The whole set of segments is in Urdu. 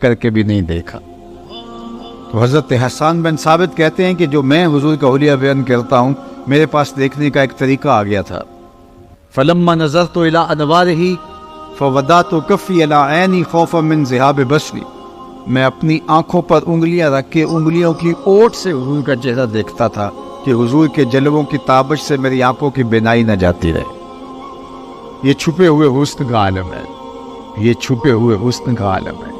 کر کے بھی نہیں دیکھا۔ تو حضرت حسان بن ثابت کہتے ہیں کہ جو میں حضور کا حلیہ بیان کرتا ہوں، میرے پاس دیکھنے کا ایک طریقہ آ گیا تھا۔ فلما نظرت الى انوارہ فوضعت کفی علی عینی خوفا من ذہاب بصری، میں اپنی آنکھوں پر انگلیاں رکھ کے انگلیوں کی اوٹ سے حضور کا چہرہ دیکھتا تھا کہ حضور کے جلووں کی تابش سے میری آنکھوں کی بینائی نہ جاتی رہے۔ یہ چھپے ہوئے حسن کا عالم ہے، یہ چھپے ہوئے حسن کا عالم ہے۔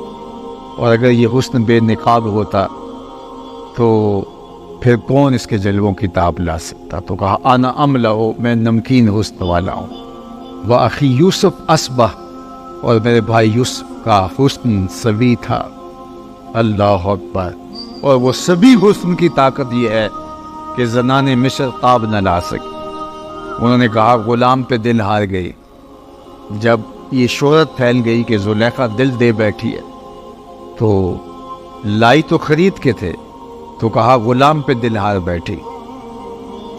اور اگر یہ حسن بے نقاب ہوتا تو پھر کون اس کے جلووں کی تاب لا سکتا؟ تو کہا انا املہ، میں نمکین حسن والا ہوں۔ وَأَخِي یوسف اصبح، اور میرے بھائی یوسف کا حسن سبی تھا۔ اللہ اکبر۔ اور وہ سبی حسن کی طاقت یہ ہے کہ زنان مصر تاب نہ لا سکی۔ انہوں نے کہا غلام پہ دل ہار گئی۔ جب یہ شہرت پھیل گئی کہ زلیخا دل دے بیٹھی ہے تو لائی تو خرید کے تھے، تو کہا غلام پہ دل ہار بیٹھی۔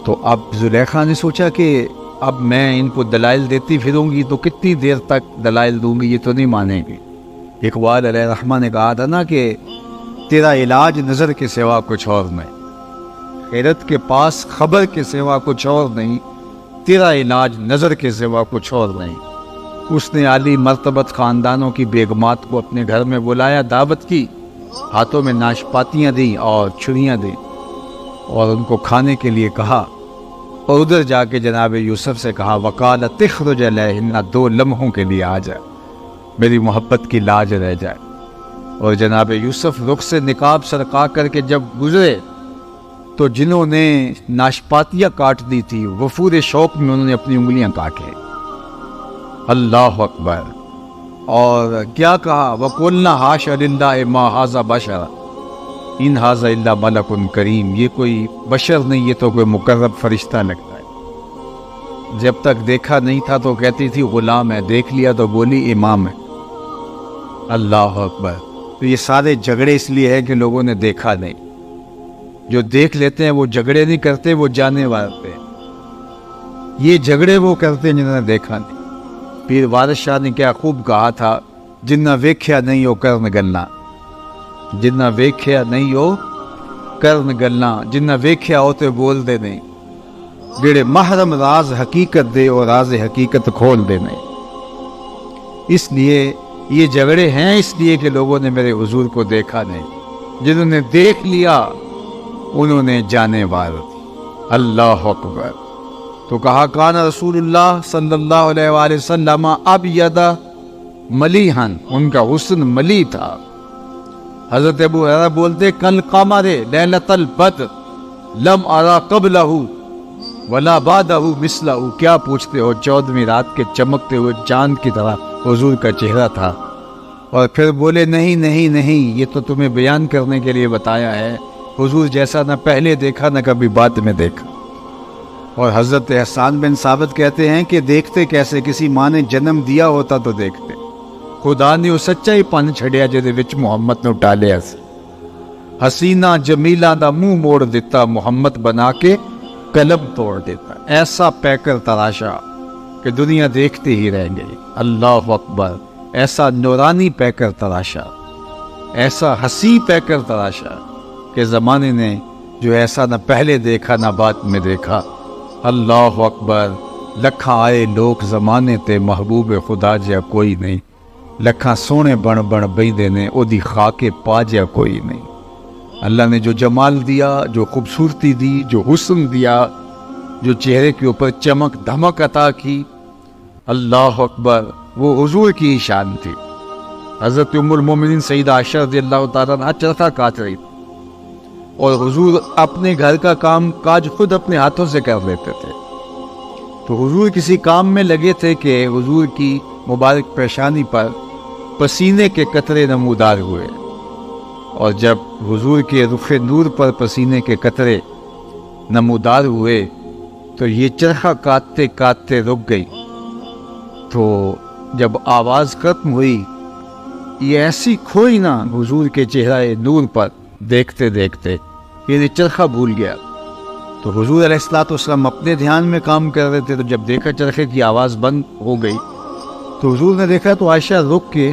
تو اب زلیخا نے سوچا کہ اب میں ان کو دلائل دیتی پھروں گی تو کتنی دیر تک دلائل دوں گی، یہ تو نہیں مانیں گی۔ اقبال علیہ الرحمہ نے کہا تھا نا کہ تیرا علاج نظر کے سوا کچھ اور نہیں، خیرت کے پاس خبر کے سوا کچھ اور نہیں، تیرا علاج نظر کے سوا کچھ اور نہیں۔ اس نے عالی مرتبت خاندانوں کی بیگمات کو اپنے گھر میں بلایا، دعوت کی، ہاتھوں میں ناشپاتیاں دیں اور چھریاں دیں، اور ان کو کھانے کے لیے کہا، اور ادھر جا کے جناب یوسف سے کہا وقال تخرج علیہن، 2 لمحوں کے لیے آ جائے، میری محبت کی لاج رہ جائے۔ اور جناب یوسف رخ سے نقاب سرقا کر کے جب گزرے تو جنہوں نے ناشپاتیاں کاٹ دی تھی وفور شوق میں انہوں نے اپنی انگلیاں کاٹے۔ اللہ اکبر۔ اور کیا کہا وَقُلْنَا حَاشَ لِلَّهِ مَا هَٰذَا بَشَرًا إِنْ هَٰذَا إِلَّا مَلَكٌ کریم، یہ کوئی بشر نہیں، یہ تو کوئی مقرب فرشتہ لگتا ہے۔ جب تک دیکھا نہیں تھا تو کہتی تھی غلام ہے، دیکھ لیا تو بولی امام ہے۔ اللہ اکبر۔ تو یہ سارے جھگڑے اس لیے ہیں کہ لوگوں نے دیکھا نہیں۔ جو دیکھ لیتے ہیں وہ جھگڑے نہیں کرتے، وہ جانے والے ہیں۔ یہ جھگڑے وہ کرتے ہیں جنہوں نے دیکھا نہیں۔ پیر وارث شاہ نے کیا خوب کہا تھا، جنہ ویکھیا نہیں ہو کرن گلنا، جنہ ویکھیا نہیں ہو کرن گلنا، جنہ ویکھیا ہو تو بول دے نہیں، جڑے محرم راز حقیقت دے اور راز حقیقت کھول دے نہیں۔ اس لیے یہ جھگڑے ہیں، اس لیے کہ لوگوں نے میرے حضور کو دیکھا نہیں، جنہوں نے دیکھ لیا انہوں نے جانے وار۔ اللہ اکبر۔ تو کہا کان رسول اللہ صلی اللہ علیہ وآلہ وسلم ابید ملیحن، ان کا حسن ملی تھا۔ حضرت ابو ہریرہ بولتے کل قمر لیلۃ البدر لم ارا قبلہ ولا بعدہ مثلہ، کیا پوچھتے ہو، 14ویں رات کے چمکتے ہوئے چاند کی طرح حضور کا چہرہ تھا۔ اور پھر بولے نہیں نہیں نہیں، یہ تو تمہیں بیان کرنے کے لیے بتایا ہے، حضور جیسا نہ پہلے دیکھا نہ کبھی بعد میں دیکھا۔ اور حضرت حسان بن ثابت کہتے ہیں کہ دیکھتے کیسے، کسی ماں نے جنم دیا ہوتا تو دیکھتے، خدا نے وہ سچا ہی پن چھڑیا جہدے وچ محمد نے ٹالیا سی۔ حسینہ جمیلہ دا منہ موڑ دیتا، محمد بنا کے قلم توڑ دیتا، ایسا پیکر تراشا کہ دنیا دیکھتے ہی رہ گئی۔ اللہ اکبر۔ ایسا نورانی پیکر تراشا، ایسا حسی پیکر تراشا کہ زمانے نے جو ایسا نہ پہلے دیکھا نہ بعد میں دیکھا۔ اللہ اکبر۔ لکھاں آئے لوگ زمانے تے، محبوب خدا جیا کوئی نہیں، لکھاں سونے بن بن بیندے نے، او دی خاک پا جیا کوئی نہیں۔ اللہ نے جو جمال دیا، جو خوبصورتی دی، جو حسن دیا، جو چہرے کے اوپر چمک دھمک عطا کی، اللہ اکبر، وہ حضور کی ہی شان تھی۔ حضرت ام المومنین سیدہ عائشہ رضی اللہ تعالیٰ عنہا چرخہ کاٹ رہی تھی، اور حضور اپنے گھر کا کام کاج خود اپنے ہاتھوں سے کر لیتے تھے۔ تو حضور کسی کام میں لگے تھے کہ حضور کی مبارک پیشانی پر پسینے کے قطرے نمودار ہوئے، اور جب حضور کے رخ نور پر پسینے کے قطرے نمودار ہوئے تو یہ چرخہ کاٹتے کاٹتے رک گئی۔ تو جب آواز ختم ہوئی، یہ ایسی کھوئی نا حضور کے چہرہ نور پر دیکھتے دیکھتے یہ چرخہ بھول گیا۔ تو حضور علیہ السلام اپنے دھیان میں کام کر رہے تھے، تو جب دیکھا چرخے کی آواز بند ہو گئی تو حضور نے دیکھا تو عائشہ رک کے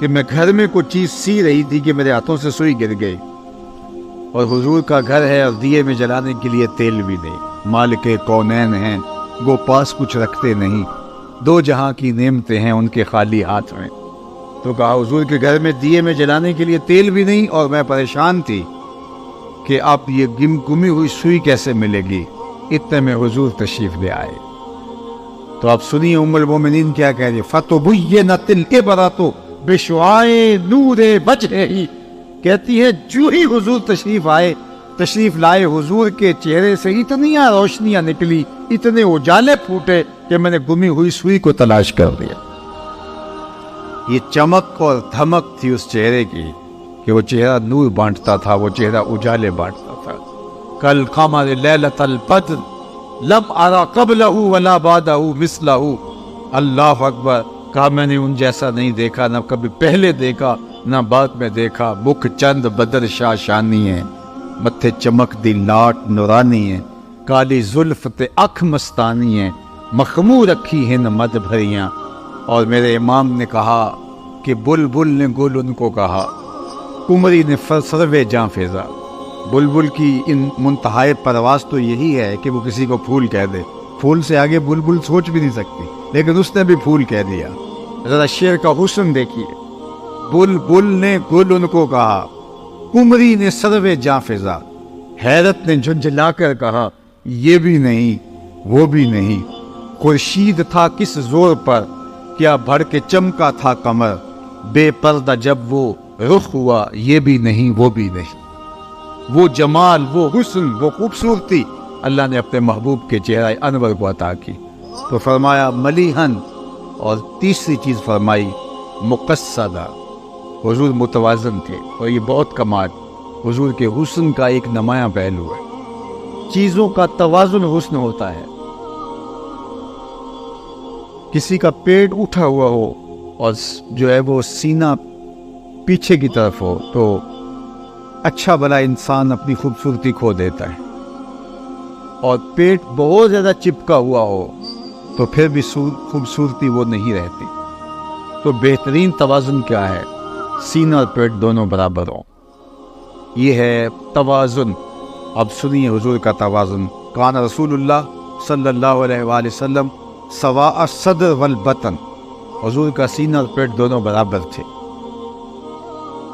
کہ میں گھر میں کوئی چیز سی رہی تھی کہ میرے ہاتھوں سے سوئی گر گئی، اور حضور کا گھر ہے اور دیے میں جلانے کے لیے تیل بھی نہیں، مالک کونین ہیں، وہ پاس کچھ رکھتے نہیں، دو جہاں کی نعمتیں ہیں ان کے خالی ہاتھ میں۔ تو کہا حضور کے گھر میں دیے میں جلانے کے لیے تیل بھی نہیں، اور میں پریشان تھی کہ اب یہ گمی ہوئی سوئی کیسے ملے گی۔ اتنے میں حضور تشریف لے آئے۔ تو آپ سنیے ام المومنین کیا کہہ رہی، فَتُبُيِّنَتِ الْعِبْرَةُ بِشُعَاعِ نُورِ وَجْهِهِ، کہتی ہے جو ہی حضور تشریف لائے، حضور کے چہرے سے اتنیاں روشنیاں نکلی، اتنے اجالے پھوٹے کہ میں نے گمی ہوئی سوئی کو تلاش کر دیا۔ یہ چمک اور دھمک تھی اس چہرے کی کہ وہ چہرہ نور بانٹتا تھا، وہ چہرہ اجالے بانٹتا تھا۔ کل قمر لیلۃ البدر لم ارى قبلہ ولا بعدہ مثلہ۔ اللہ اکبر، کہا میں نے ان جیسا نہیں دیکھا، نہ کبھی پہلے دیکھا نہ بعد میں دیکھا۔ مکھ چند بدر شاہ شانی ہے، متھے چمک دی لاٹ نورانی ہے، کالی زلف تے اکھ مستانی ہے، مخمور رکھی ہیں مد بھریاں۔ اور میرے امام نے کہا کہ بلبل نے گل ان کو کہا، کمری نے سروے جاں فیضا۔ بلبل کی ان منتہائے پرواز تو یہی ہے کہ وہ کسی کو پھول کہہ دے، پھول سے آگے بلبل سوچ بھی نہیں سکتی، لیکن اس نے بھی پھول کہہ دیا۔ ذرا شعر کا حسن دیکھیے، بلبل نے گل ان کو کہا، کمری نے سروے جاں فیضا۔ حیرت نے جھنجھلا کر کہا، یہ بھی نہیں وہ بھی نہیں، خورشید تھا کس زور پر، کیا بھڑ کے چمکا تھا قمر، بے پردہ جب وہ رخ ہوا، یہ بھی نہیں وہ بھی نہیں۔ وہ جمال، وہ حسن، وہ خوبصورتی اللہ نے اپنے محبوب کے چہرہ انور کو عطا کی۔ تو فرمایا ملیحن، اور تیسری چیز فرمائی مقصدہ، حضور متوازن تھے، اور یہ بہت کمال حضور کے حسن کا ایک نمایاں پہلو ہے۔ چیزوں کا توازن حسن ہوتا ہے۔ کسی کا پیٹ اٹھا ہوا ہو اور جو ہے وہ سینہ پیچھے کی طرف ہو تو اچھا بھلا انسان اپنی خوبصورتی کھو دیتا ہے، اور پیٹ بہت زیادہ چپکا ہوا ہو تو پھر بھی خوبصورتی وہ نہیں رہتی۔ تو بہترین توازن کیا ہے؟ سینہ اور پیٹ دونوں برابر ہوں، یہ ہے توازن۔ اب سنیے حضور کا توازن۔ کان رسول اللہ صلی اللہ علیہ وآلہ وسلم سواء الصدر والبطن، حضور کا سینہ اور پیٹ دونوں برابر تھے۔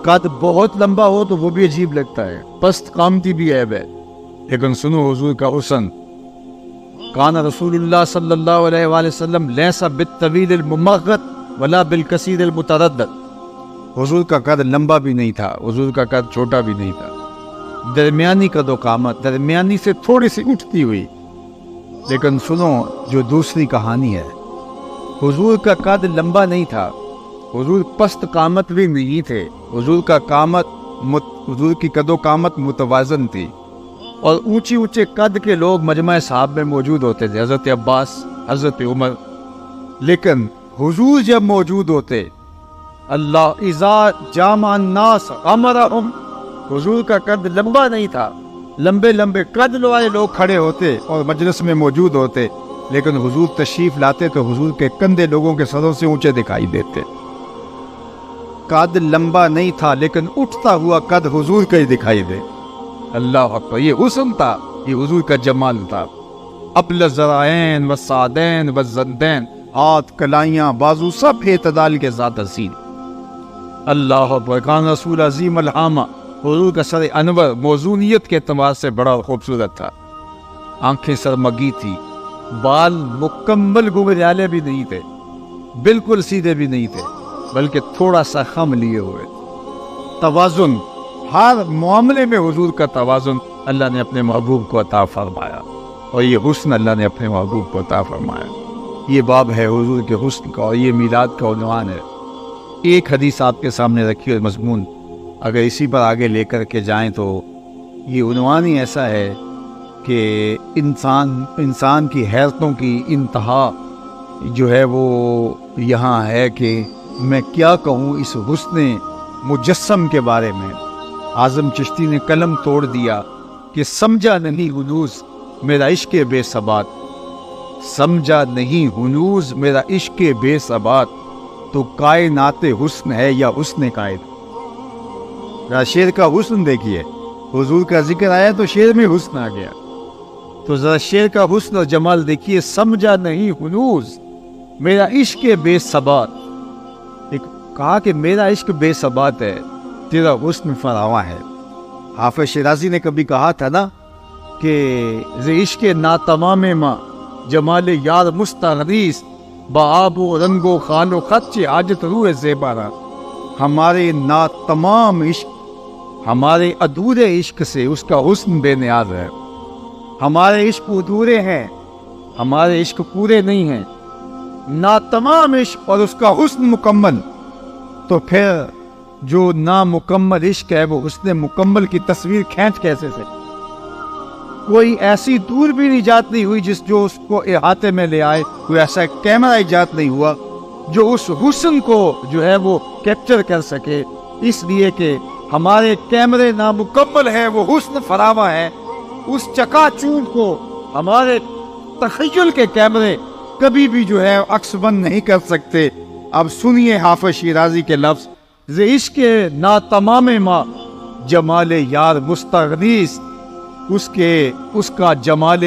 قد بہت لمبا ہو تو وہ بھی عجیب لگتا ہے، پست قامتی بھی عیب ہے، لیکن سنو حضور کا حسن۔ کان رسول اللہ صلی اللہ علیہ وآلہ وسلم لیس بالطویل الممغط ولا بالکثیر المتردد، حضور کا قد لمبا بھی نہیں تھا، حضور کا قد چھوٹا بھی نہیں تھا، درمیانی قد و قامت، درمیانی سے تھوڑی سی اٹھتی ہوئی۔ لیکن سنو جو دوسری کہانی ہے، حضور کا قد لمبا نہیں تھا، حضور پست قامت بھی نہیں تھے، حضور کی قد و قامت متوازن تھی، اور اونچی اونچے قد کے لوگ مجمع صحابہ میں موجود ہوتے تھے، حضرت عباس، حضرت عمر، لیکن حضور جب موجود ہوتے، اللہ اذا جامع الناس امرہم، حضور کا قد لمبا نہیں تھا، لمبے لمبے قد والے لوگ کھڑے ہوتے اور مجلس میں موجود ہوتے، لیکن حضور تشریف لاتے تو حضور کے کندھے لوگوں کے سروں سے اونچے دکھائی دیتے۔ قد لمبا نہیں تھا لیکن اٹھتا ہوا قد حضور کا ہی دکھائی دے۔ اللہ اکبر، یہ حسن تھا، یہ حضور کا جمال تھا۔ ابل الذرائین والسعدین والزندین، ہاتھ، کلائیاں، بازو سب اعتدال کے ساتھ حسین۔ اللہ اکبر، کان رسول عظیم الحامہ، حضور کا سر انور موزونیت کے اعتبار سے بڑا خوبصورت تھا، آنکھیں سرمگی تھی، بال مکمل گھنگریالے بھی نہیں تھے، بالکل سیدھے بھی نہیں تھے، بلکہ تھوڑا سا خم لیے ہوئے۔ توازن، ہر معاملے میں حضور کا توازن اللہ نے اپنے محبوب کو عطا فرمایا، اور یہ حسن اللہ نے اپنے محبوب کو عطا فرمایا۔ یہ باب ہے حضور کے حسن کا، اور یہ میلاد کا عنوان ہے۔ ایک حدیث آپ کے سامنے رکھی اور مضمون اگر اسی پر آگے لے کر کے جائیں تو یہ عنوان ہی ایسا ہے کہ انسان کی حیرتوں کی انتہا جو ہے وہ یہاں ہے کہ میں کیا کہوں اس حسن مجسم کے بارے میں۔ اعظم چشتی نے قلم توڑ دیا کہ سمجھا نہیں ہنوز میرا عشق بے ثبات، سمجھا نہیں ہنوز میرا عشق بے ثبات، تو کائنات حسن ہے یا حسن کائنات؟ شعر کا حسن دیکھیے، حضور کا ذکر آیا تو شعر میں حسن آ گیا، تو ذرا شعر کا حسن اور جمال دیکھیے. سمجھا نہیں ہنوز میرا عشق بے ثبات، کہا کہ میرا عشق بے ثبات ہے، تیرا حسن فراواں ہے. حافظ شیرازی نے کبھی کہا تھا نا کہ ز عشق ناتمام ماں جمال یار مستغریس بآب و رنگ و خال و خط چہ حاجت روح زیبارہ. ہمارے ناتمام عشق، ہمارے ادھورے عشق سے اس کا حسن بے نیاز ہے. ہمارے عشق ادھورے ہیں، ہمارے عشق پورے نہیں ہیں. ناتمام عشق اور اس کا حسن مکمل، تو پھر جو نامکمل عشق ہے وہ حسن مکمل کی تصویر کھینچ کیسے سے؟ کوئی ایسی دور بھی ایجاد نہیں ہوئی جو اس کو احاطے میں لے آئے، کوئی ایسا کیمرہ ایجاد نہیں ہوا جو اس حسن کو جو ہے وہ کیپچر کر سکے. اس لیے کہ ہمارے کیمرے نامکمل ہیں، وہ حسن فراواں ہے. اس چکا چوند کو ہمارے تخیل کے کیمرے کبھی بھی جو ہے عکس بند نہیں کر سکتے. اب سنیے حافظ شیرازی کے لفظ: ز عشق ناتمام ماں جمال یار مستغریس. اس کا جمال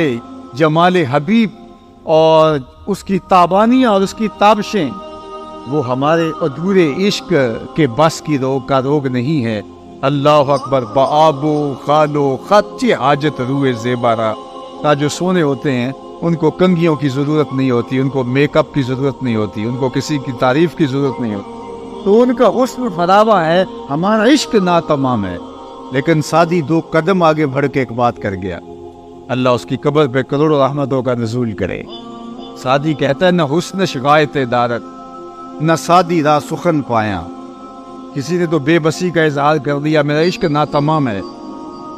حبیب اور اس کی تابانیاں اور اس کی تابشیں وہ ہمارے ادھورے عشق کے بس کی روگ نہیں ہے. اللہ اکبر. بآب و خال و خط چہ حاجت روح زیبارہ. جو سونے ہوتے ہیں ان کو کنگھیوں کی ضرورت نہیں ہوتی، ان کو میک اپ کی ضرورت نہیں ہوتی، ان کو کسی کی تعریف کی ضرورت نہیں ہوتی. تو ان کا حسن فراواں ہے، ہمارا عشق ناتمام ہے. لیکن سعدی 2 قدم آگے بڑھ کے ایک بات کر گیا، اللہ اس کی قبر پہ کروڑوں رحمتوں کا نزول کرے. سعدی کہتا ہے: نہ حسن شغایت دارت نہ سعدی را سخن پایا. کسی نے تو بے بسی کا اظہار کر دیا، میرا عشق ناتمام ہے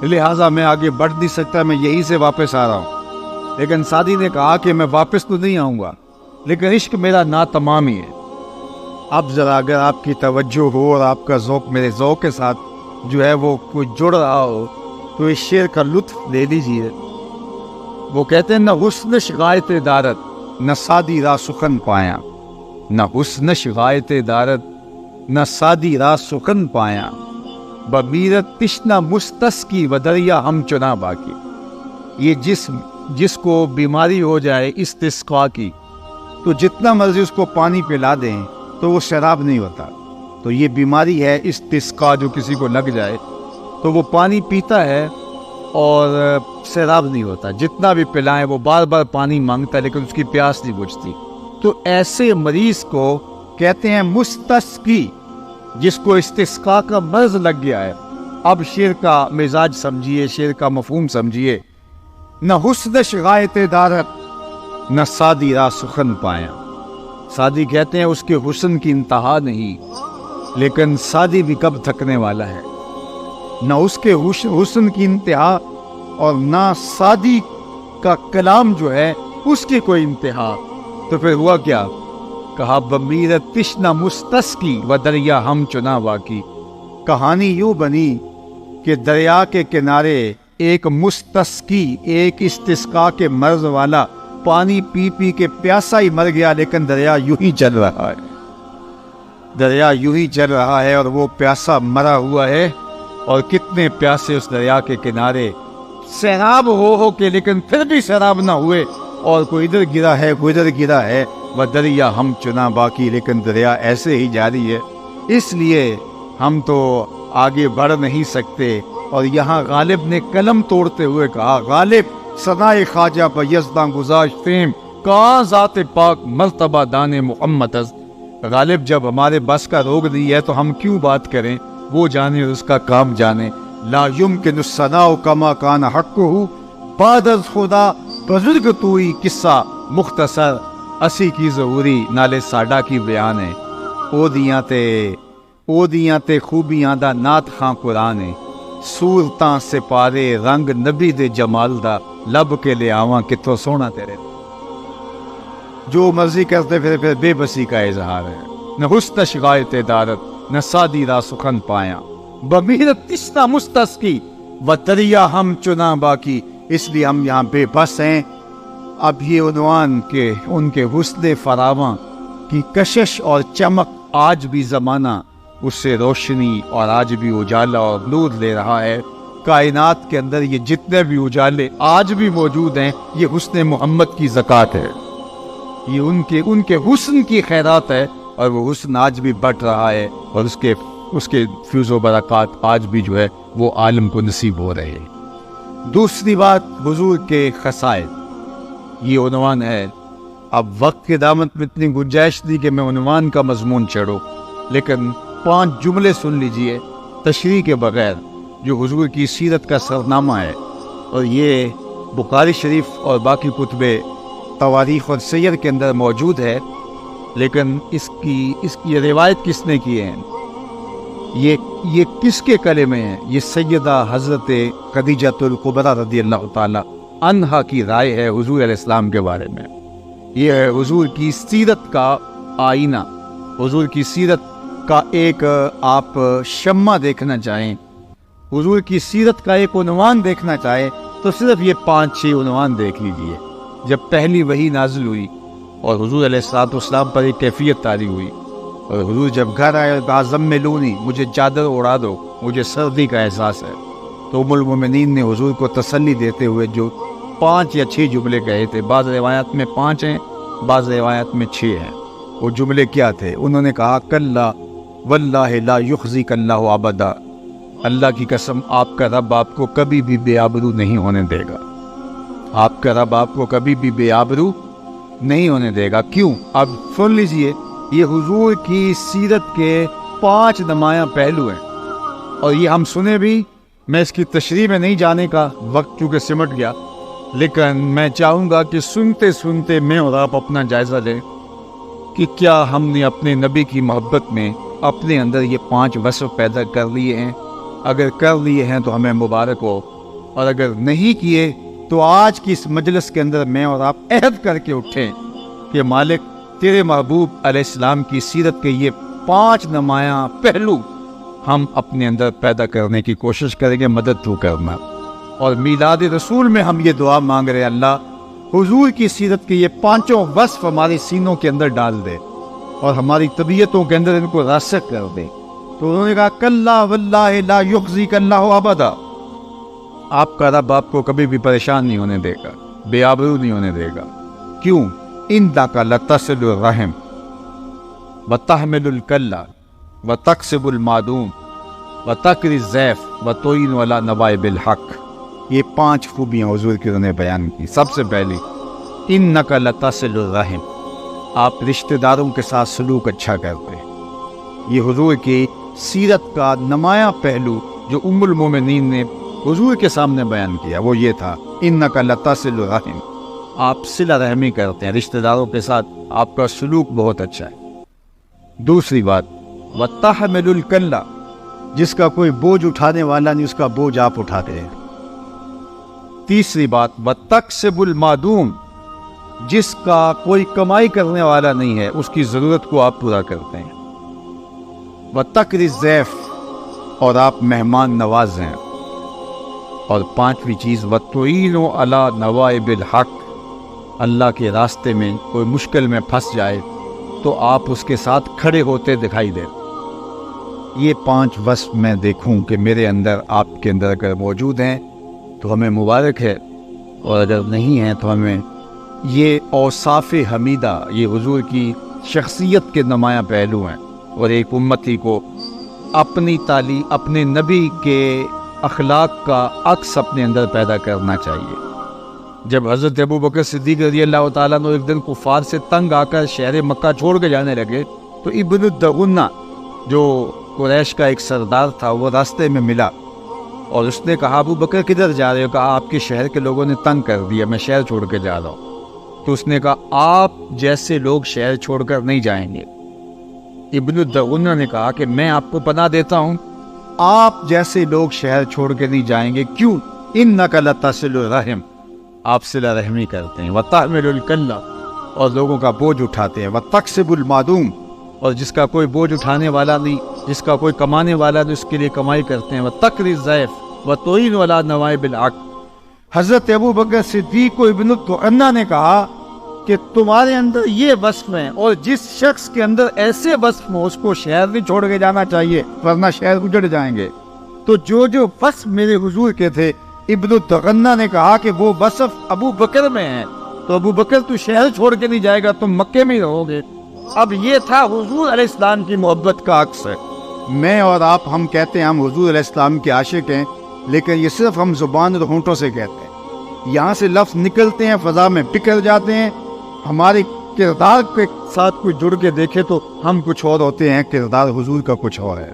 لہٰذا میں آگے بڑھ نہیں سکتا، میں یہی سے واپس آ رہا ہوں. لیکن سعدی نے کہا کہ میں واپس تو نہیں آؤں گا لیکن عشق میرا ناتمام ہی ہے. اب ذرا اگر آپ کی توجہ ہو اور آپ کا ذوق میرے ذوق کے ساتھ جو ہے وہ کوئی جڑ رہا ہو تو اس شعر کا لطف لے لیجیے. وہ کہتے ہیں: نہ حسن شغایت دارت نہ سعدی را سخن پایا. نہ حسن شغایت دارت نہ سعدی را سخن پایا. بمیرت تشنہ مستسقی و دریا ہم چنا باقی. یہ جس کو بیماری ہو جائے استسقا کی، تو جتنا مرضی اس کو پانی پلا دیں تو وہ سیراب نہیں ہوتا. تو یہ بیماری ہے استسقا، جو کسی کو لگ جائے تو وہ پانی پیتا ہے اور سیراب نہیں ہوتا. جتنا بھی پلائیں وہ بار بار پانی مانگتا ہے لیکن اس کی پیاس نہیں بجھتی. تو ایسے مریض کو کہتے ہیں مستسقی، جس کو استسقا کا مرض لگ گیا ہے. اب شعر کا مزاج سمجھیے، شعر کا مفہوم سمجھیے. نہ حسن شغایت دارت نہ سعدی را سخن پایا. سعدی کہتے ہیں اس کے حسن کی انتہا نہیں، لیکن سعدی بھی کب تھکنے والا ہے. نہ اس کے حسن کی انتہا اور نہ سعدی کا کلام جو ہے اس کی کوئی انتہا. تو پھر ہوا کیا؟ کہا: بمیرت تشنہ مستسقی و دریا ہم چنا واقعی. کہانی یوں بنی کہ دریا کے کنارے ایک مستسقی، ایک استسقا کے مرض والا پانی پی پی کے پیاسا ہی مر گیا، لیکن دریا یوں ہی چل رہا ہے. دریا یوں ہی چل رہا ہے اور وہ پیاسا مرا ہوا ہے. اور کتنے پیاسے اس دریا کے کنارے سیراب ہو کے لیکن پھر بھی سیراب نہ ہوئے، اور کوئی ادھر گرا ہے کوئی ادھر گرا ہے. وہ دریا ہم چنا باقی، لیکن دریا ایسے ہی جاری ہے. اس لیے ہم تو آگے بڑھ نہیں سکتے. اور یہاں غالب نے قلم توڑتے ہوئے کہا: غالب ثنائے خواجہ پہ یزداں گزاشت فیم کہاں ذات پاک مرتبہ دان محمد از. غالب جب ہمارے بس کا روگ نہیں ہے تو ہم کیوں بات کریں، وہ جانے اور اس کا کام جانے. لا یمکن الثناء کما کان حقہ بعد از خدا بزرگ توئی قصہ مختصر اسی کی ظہوری نالے ساڈا کی بیان ہے. او دیاں تے خوبیاں دا نات خاں قرآن ہے. صورتاں سے پارے رنگ نبی دے جمال دا لب کے لے آواں کتوں سونا تیرے. جو مرضی کرتے پھر بے بسی کا اظہار ہے. نہ حسن شغایت دارت نہ سعدی را سخن پایا. بمیرت تشنہ مستسقی و دریا ہم چنا باقی. اس لیے ہم یہاں بے بس ہیں. اب یہ عنوان کہ ان کے حسن فراواں کی کشش اور چمک آج بھی زمانہ اس سے روشنی اور آج بھی اجالا اور نور لے رہا ہے. کائنات کے اندر یہ جتنے بھی اجالے آج بھی موجود ہیں، یہ حسن محمد کی زکوٰۃ ہے، یہ ان کے حسن کی خیرات ہے، اور وہ حسن آج بھی بڑھ رہا ہے، اور اس کے فیض و برکات آج بھی جو ہے وہ عالم کو نصیب ہو رہے ہیں. دوسری بات، حضور کے خصائص، یہ عنوان ہے. اب وقت کے دامت میں اتنی گنجائش دی کہ میں عنوان کا مضمون چھڑوں، لیکن 5 جملے سن لیجئے تشریح کے بغیر، جو حضور کی سیرت کا سرنامہ ہے. اور یہ بخاری شریف اور باقی کتب تواریخ اور سیر کے اندر موجود ہے، لیکن اس کی روایت کس نے کی ہے، یہ کس کے کلمے ہیں؟ یہ سیدہ حضرت خدیجہ الکبریٰ رضی اللہ تعالی عنہا کی رائے ہے حضور علیہ السلام کے بارے میں. یہ ہے حضور کی سیرت کا آئینہ. حضور کی سیرت کا ایک آپ شمع دیکھنا چاہیں، حضور کی سیرت کا ایک عنوان دیکھنا چاہیں، تو صرف یہ 5-6 عنوان دیکھ لیجئے. جب پہلی وحی نازل ہوئی اور حضور علیہ السلام پر ایک کیفیت طاری ہوئی، اور حضور جب گھر آئے اور کہا ضملونی، مجھے چادر اڑا دو، مجھے سردی کا احساس ہے، تو ام المومنین نے حضور کو تسلی دیتے ہوئے جو 5 یا 6 جملے کہے تھے. بعض روایات میں 5 ہیں، بعض روایات میں 6 ہیں. وہ جملے کیا تھے؟ انہوں نے کہا کلا واللہ لا یخزیک اللہ ابدا، اللہ کی قسم آپ کا رب آپ کو کبھی بھی بے آبرو نہیں ہونے دے گا. آپ کا رب آپ کو کبھی بھی بے آبرو نہیں ہونے دے گا. کیوں؟ اب سن لیجئے، یہ حضور کی سیرت کے 5 نمایاں پہلو ہیں، اور یہ ہم سنے بھی. میں اس کی تشریح میں نہیں جانے کا وقت چونکہ سمٹ گیا، لیکن میں چاہوں گا کہ سنتے سنتے میں اور آپ اپنا جائزہ لیں کہ کیا ہم نے اپنے نبی کی محبت میں اپنے اندر یہ 5 وصف پیدا کر لیے ہیں. اگر کر لیے ہیں تو ہمیں مبارک ہو، اور اگر نہیں کیے تو آج کی اس مجلس کے اندر میں اور آپ عہد کر کے اٹھیں کہ مالک تیرے محبوب علیہ السلام کی سیرت کے یہ 5 نمایاں پہلو ہم اپنے اندر پیدا کرنے کی کوشش کریں گے. مدد تو کرنا. اور میلاد رسول میں ہم یہ دعا مانگ رہے ہیں، اللہ حضور کی سیرت کے یہ 5 وصف ہمارے سینوں کے اندر ڈال دے اور ہماری طبیعتوں کے اندر ان کو راسخ کر دے. تو انہوں نے کہا کلا واللہ لا یخزیک اللہ ابدا، آپ کا رب آپ کو کبھی بھی پریشان نہیں ہونے دے گا، بے آبرو نہیں ہونے دے گا. کیوں؟ انک لتصل الرحم وتحمل الکلہ وتکسب المعدوم وتقری الضیف وتعین علی نوائب الحق. یہ 5 خوبیاں حضور کی انہوں نے بیان کی. سب سے پہلی، انک لتصل الرحم، آپ رشتہ داروں کے ساتھ سلوک اچھا کرتے ہیں. یہ حضور کی سیرت کا نمایاں پہلو جو ام المومنین نے حضور کے سامنے بیان کیا وہ یہ تھا، انک لتصل الرحم، آپ صلہ رحمی کرتے ہیں، رشتہ داروں کے ساتھ آپ کا سلوک بہت اچھا ہے. دوسری بات، وتحمل الکلہ، جس کا کوئی بوجھ اٹھانے والا نہیں اس کا بوجھ آپ اٹھاتے ہیں. تیسری بات، وتکسب المعدوم، جس کا کوئی کمائی کرنے والا نہیں ہے اس کی ضرورت کو آپ پورا کرتے ہیں. وتقری الضیف، اور آپ مہمان نواز ہیں. اور 5ویں چیز، وتعین علی نوائب الحق، اللہ کے راستے میں کوئی مشکل میں پھنس جائے تو آپ اس کے ساتھ کھڑے ہوتے دکھائی دیں. یہ 5 وصف میں دیکھوں کہ میرے اندر آپ کے اندر اگر موجود ہیں تو ہمیں مبارک ہے، اور اگر نہیں ہیں تو ہمیں یہ اوصاف حمیدہ، یہ حضور کی شخصیت کے نمایاں پہلو ہیں. اور ایک امتی کو اپنی تعلیم، اپنے نبی کے اخلاق کا عکس اپنے اندر پیدا کرنا چاہیے. جب حضرت ابوبکر صدیق رضی اللہ تعالیٰ عنہ ایک دن کفار سے تنگ آ کر شہر مکہ چھوڑ کے جانے لگے تو ابن الدغنہ جو قریش کا ایک سردار تھا وہ راستے میں ملا، اور اس نے کہا ابوبکر کدھر جا رہے ہو؟ کہا آپ کے شہر کے لوگوں نے تنگ کر دیا، میں شہر چھوڑ کے جا رہا ہوں. تو اس نے کہا آپ جیسے لوگ شہر چھوڑ کر نہیں جائیں گے. ابن الدغنہ نے کہا کہ میں آپ کو پناہ دیتا ہوں، آپ جیسے لوگ شہر چھوڑ کے نہیں جائیں گے. کیوں؟ انک لتصل الرحم، آپ صلہ رحمی کرتے ہیں. وتحمل الکلہ، اور لوگوں کا بوجھ اٹھاتے ہیں. وتکسب المعدوم، اور جس کا کوئی بوجھ اٹھانے والا نہیں، جس کا کوئی کمانے والا نہیں اس کے لیے کمائی کرتے ہیں. وتقری الضیف وتعین علی نوائب الحق. حضرت ابوبکر صدیق کو ابن الدغنہ نے کہا کہ تمہارے اندر یہ وصف ہیں، اور جس شخص کے اندر ایسے وصف ہوں اس کو شہر بھی چھوڑ کے جانا چاہیے ورنہ شہر اجڑ جائیں گے۔ تو جو وصف میرے حضور کے تھے، ابن الدغنہ نے کہا کہ وہ وصف ابو بکر میں ہے، تو ابو بکر تو شہر چھوڑ کے نہیں جائے گا، تم مکے میں ہی رہو گے۔ اب یہ تھا حضور علیہ السلام کی محبت کا عکس ہے۔ میں اور آپ ہم کہتے ہیں ہم حضور علیہ السلام کے عاشق ہیں، لیکن یہ صرف ہم زبان اور ہونٹوں سے کہتے ہیں، یہاں سے لفظ نکلتے ہیں فضا میں بکھر جاتے ہیں، ہمارے کردار کے ساتھ کوئی جڑ کے دیکھے تو ہم کچھ اور ہوتے ہیں، کردار حضور کا کچھ اور ہے۔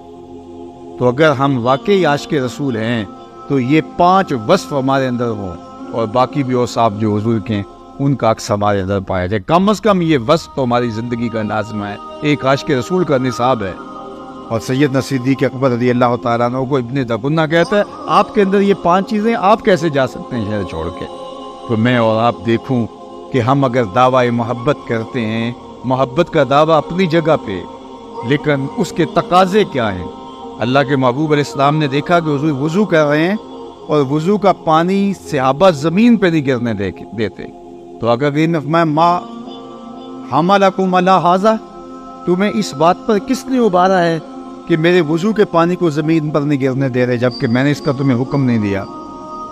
تو اگر ہم واقعی عاشق رسول ہیں تو یہ 5 وصف ہمارے اندر ہوں، اور باقی بھی اوصاف جو حضور کے ہیں ان کا عکس ہمارے اندر پایا جائے۔ کم از کم یہ وصف تو ہماری زندگی کا لازمہ ہے، ایک عاشق رسول کا نصاب ہے۔ اور سیدنا صدیق اکبر رضی اللہ تعالیٰ عنہ کو ابن دغنہ کہتا ہے آپ کے اندر یہ 5 چیزیں، آپ کیسے جا سکتے ہیں شہر چھوڑ کے؟ تو میں اور آپ دیکھوں کہ ہم اگر دعویٰ محبت کرتے ہیں، محبت کا دعویٰ اپنی جگہ پہ، لیکن اس کے تقاضے کیا ہیں؟ اللہ کے محبوب علیہ السلام نے دیکھا کہ حضور وضو کر رہے ہیں اور وضو کا پانی صحابہ زمین پہ نہیں گرنے دیتے، تو اگر میں ما حملکم علی ھذا، تمہیں اس بات پر کس نے ابھارا ہے کہ میرے وضو کے پانی کو زمین پر نہیں گرنے دے رہے جبکہ میں نے اس کا تمہیں حکم نہیں دیا؟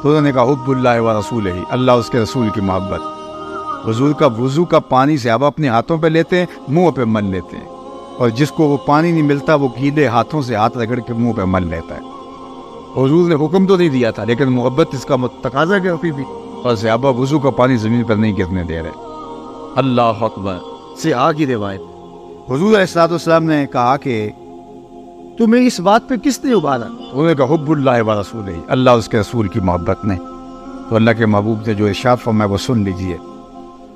تو انہوں نے کہا حب اللہ و رسولہ، اللہ اس کے رسول کی محبت۔ حضور کا وضو کا پانی صحابہ اپنے ہاتھوں پہ لیتے ہیں، منہ پہ مل لیتے ہیں، اور جس کو وہ پانی نہیں ملتا وہ گیلے ہاتھوں سے ہاتھ رگڑ کے منہ پہ مل لیتا ہے۔ حضور نے حکم تو نہیں دیا تھا لیکن محبت اس کا تقاضا کرتی تھی، اور صحابہ وضو کا پانی زمین پر نہیں گرنے دے رہے۔ اللہ اکبر سے آگے روایت حضور علیہ السلام نے کہا کہ تمہیں اس بات پہ کس نے ابھارا؟ انہوں نے کہا حب اللہ و رسولہ، اللہ اس کے رسول کی محبت نے۔ تو اللہ کے محبوب نے جو ارشاد فرمایا وہ سن لیجئے۔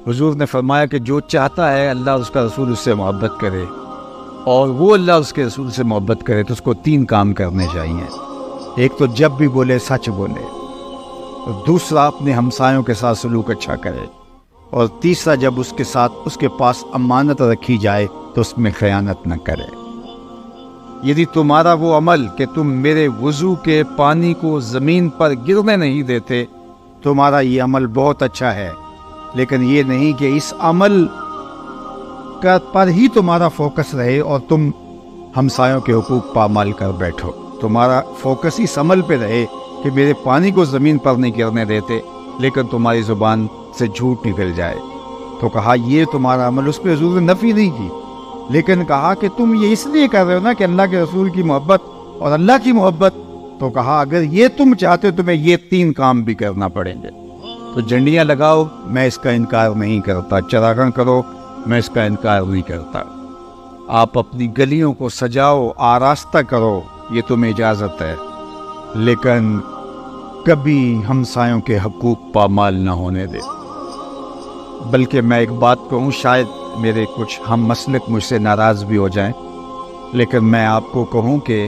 حضور نے فرمایا کہ جو چاہتا ہے اللہ اس کا رسول اس سے محبت کرے، اور وہ اللہ اس کے رسول سے محبت کرے، تو اس کو 3 کام کرنے چاہیے۔ ایک تو جب بھی بولے سچ بولے، اور دوسرا اپنے ہمسایوں کے ساتھ سلوک اچھا کرے، اور تیسرا جب اس کے ساتھ اس کے پاس امانت رکھی جائے تو اس میں خیانت نہ کرے۔ یدی تمہارا وہ عمل کہ تم میرے وضو کے پانی کو زمین پر گرنے نہیں دیتے، تمہارا یہ عمل بہت اچھا ہے، لیکن یہ نہیں کہ اس عمل کا پر ہی تمہارا فوکس رہے اور تم ہمسایوں کے حقوق پامال کر بیٹھو۔ تمہارا فوکس اس عمل پہ رہے کہ میرے پانی کو زمین پر نہیں گرنے دیتے، لیکن تمہاری زبان سے جھوٹ نکل جائے۔ تو کہا یہ تمہارا عمل، اس پہ حضور نے نفی نہیں کی، لیکن کہا کہ تم یہ اس لیے کر رہے ہو نا کہ اللہ کے رسول کی محبت اور اللہ کی محبت۔ تو کہا اگر یہ تم چاہتے ہو تمہیں یہ 3 کام بھی کرنا پڑیں گے۔ تو جھنڈیاں لگاؤ، میں اس کا انکار نہیں کرتا، چراغاں کرو، میں اس کا انکار نہیں کرتا، آپ اپنی گلیوں کو سجاؤ، آراستہ کرو، یہ تمہیں اجازت ہے، لیکن کبھی ہمسایوں کے حقوق پامال نہ ہونے دے۔ بلکہ میں ایک بات کہوں، شاید میرے کچھ ہم مسلک مجھ سے ناراض بھی ہو جائیں، لیکن میں آپ کو کہوں کہ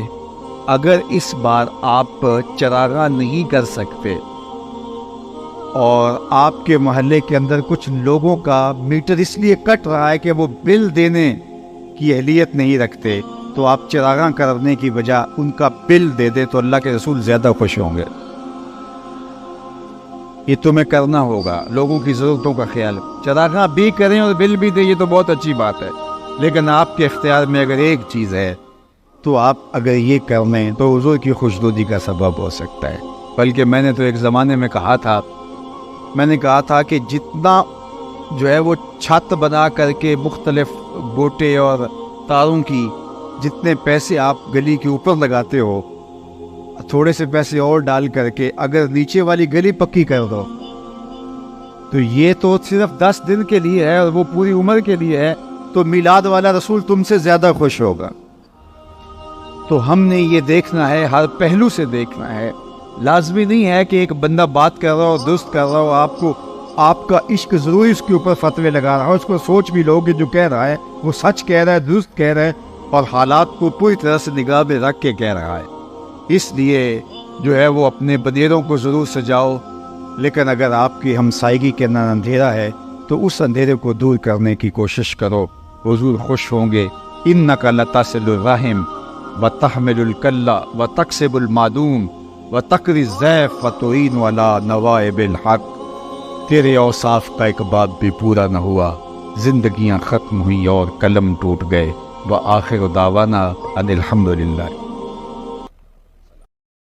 اگر اس بار آپ چراغاں نہیں کر سکتے اور آپ کے محلے کے اندر کچھ لوگوں کا میٹر اس لیے کٹ رہا ہے کہ وہ بل دینے کی اہلیت نہیں رکھتے، تو آپ چراغاں کرنے کی بجائے ان کا بل دے دیں تو اللہ کے رسول زیادہ خوش ہوں گے۔ یہ تمہیں کرنا ہوگا، لوگوں کی ضرورتوں کا خیال۔ چراغاں بھی کریں اور بل بھی دیں، یہ تو بہت اچھی بات ہے، لیکن آپ کے اختیار میں اگر ایک چیز ہے تو آپ اگر یہ کر لیں تو حضور کی خوشنودی کا سبب ہو سکتا ہے۔ بلکہ میں نے تو ایک زمانے میں کہا تھا کہ جتنا جو ہے وہ چھت بنا کر کے مختلف بوٹے اور تاروں کی جتنے پیسے آپ گلی کے اوپر لگاتے ہو، تھوڑے سے پیسے اور ڈال کر کے اگر نیچے والی گلی پکی کر دو تو یہ تو صرف 10 دن کے لیے ہے اور وہ پوری عمر کے لیے ہے، تو میلاد والا رسول تم سے زیادہ خوش ہوگا۔ تو ہم نے یہ دیکھنا ہے، ہر پہلو سے دیکھنا ہے۔ لازمی نہیں ہے کہ ایک بندہ بات کر رہا ہو، درست کر رہا ہو، آپ کا عشق ضروری اس کے اوپر فتوے لگا رہا ہو، اس کو سوچ بھی لو کہ جو کہہ رہا ہے وہ سچ کہہ رہا ہے، درست کہہ رہا ہے، اور حالات کو پوری طرح سے نگاہ میں رکھ کے کہہ رہا ہے۔ اس لیے جو ہے وہ اپنے بدیروں کو ضرور سجاؤ، لیکن اگر آپ کی ہمسائیگی کے اندر اندھیرا ہے تو اس اندھیرے کو دور کرنے کی کوشش کرو، حضور خوش ہوں گے۔ انک لتصل الرحم وتحمل الکل وتکسب المعدوم وتقری الضیف وتعین علی نوائب الحق۔ تیرے اوصاف کا ایک باب بھی پورا نہ ہوا، زندگیاں ختم ہوئیں اور قلم ٹوٹ گئے۔ وآخر دعوانا ان الحمدللہ۔